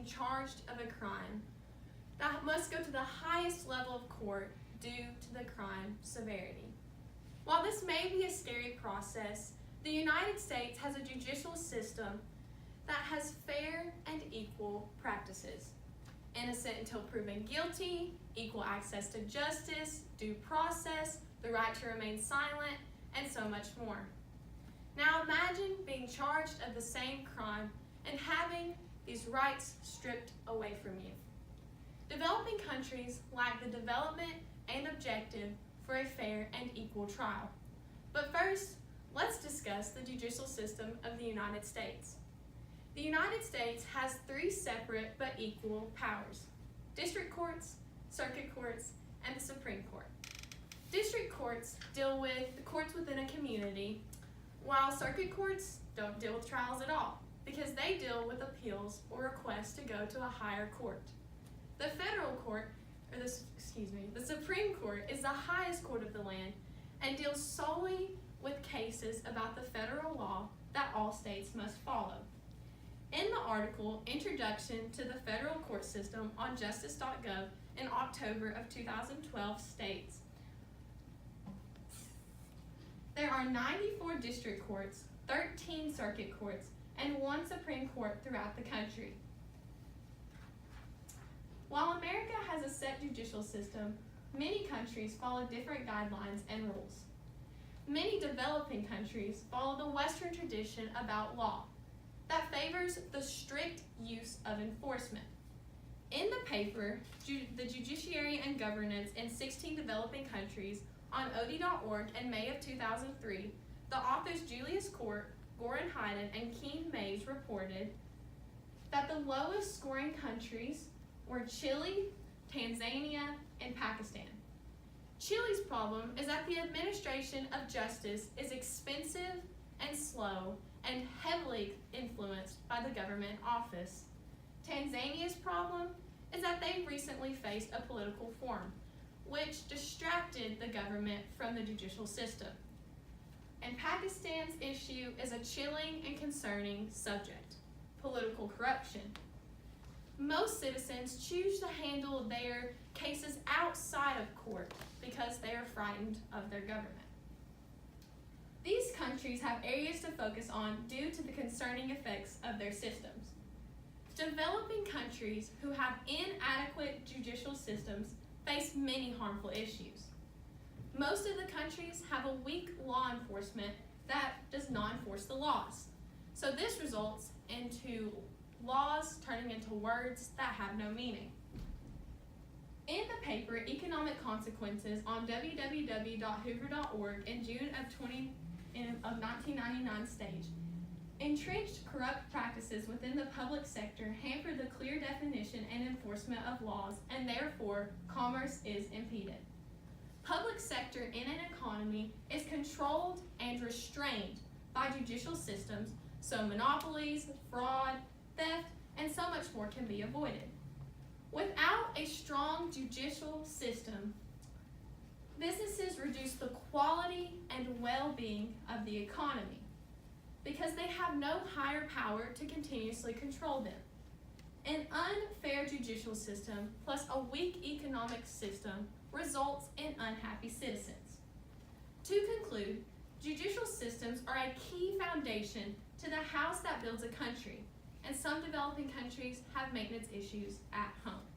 charged of a crime that must go to the highest level of court due to the crime severity. While this may be a scary process, the United States has a judicial system that has fair and equal practices. Innocent until proven guilty, equal access to justice, due process, the right to remain silent, and so much more. Now imagine being charged of the same crime and having these rights stripped away from you. Developing countries lack the development and objective for a fair and equal trial. But first, let's discuss the judicial system of the United States. The United States has 3 separate but equal powers: district courts, circuit courts, and the Supreme Court. District courts deal with the courts within a community, while circuit courts don't deal with trials at all because they deal with appeals or requests to go to a higher court. The federal court, the Supreme Court is the highest court of the land and deals solely with cases about the federal law that all states must follow. In the article, Introduction to the Federal Court System on Justice.gov in October of 2012 states, there are 94 district courts, 13 circuit courts, and 1 Supreme Court throughout the country. While America has a set judicial system, many countries follow different guidelines and rules. Many developing countries follow the Western tradition about law that favors the strict use of enforcement. In the paper, The Judiciary and Governance in 16 Developing Countries on OD.org in May of 2003, the authors Julius Court, Goran Hayden, and Keen Mays reported that the lowest scoring countries were Chile, Tanzania, and Pakistan. Chile's problem is that the administration of justice is expensive and slow and heavily influenced by the government office. Tanzania's problem is that they recently faced a political reform, which distracted the government from the judicial system. And Pakistan's issue is a chilling and concerning subject: political corruption. Most citizens choose to handle their cases outside of court because they are frightened of their government. These countries have areas to focus on due to the concerning effects of their systems. Developing countries who have inadequate judicial systems face many harmful issues. Most of the countries have a weak law enforcement that does not enforce the laws. So this results into laws turning into words that have no meaning. In the paper Economic Consequences on www.hoover.org in June of 1999 states, entrenched corrupt practices within the public sector hamper the clear definition and enforcement of laws, and therefore commerce is impeded. Public sector in an economy is controlled and restrained by judicial systems, so monopolies, fraud, theft, and so much more can be avoided. Without a strong judicial system, businesses reduce the quality and well-being of the economy because they have no higher power to continuously control them. An unfair judicial system plus a weak economic system results in unhappy citizens. To conclude, judicial systems are a key foundation to the house that builds a country, and some developing countries have maintenance issues at home.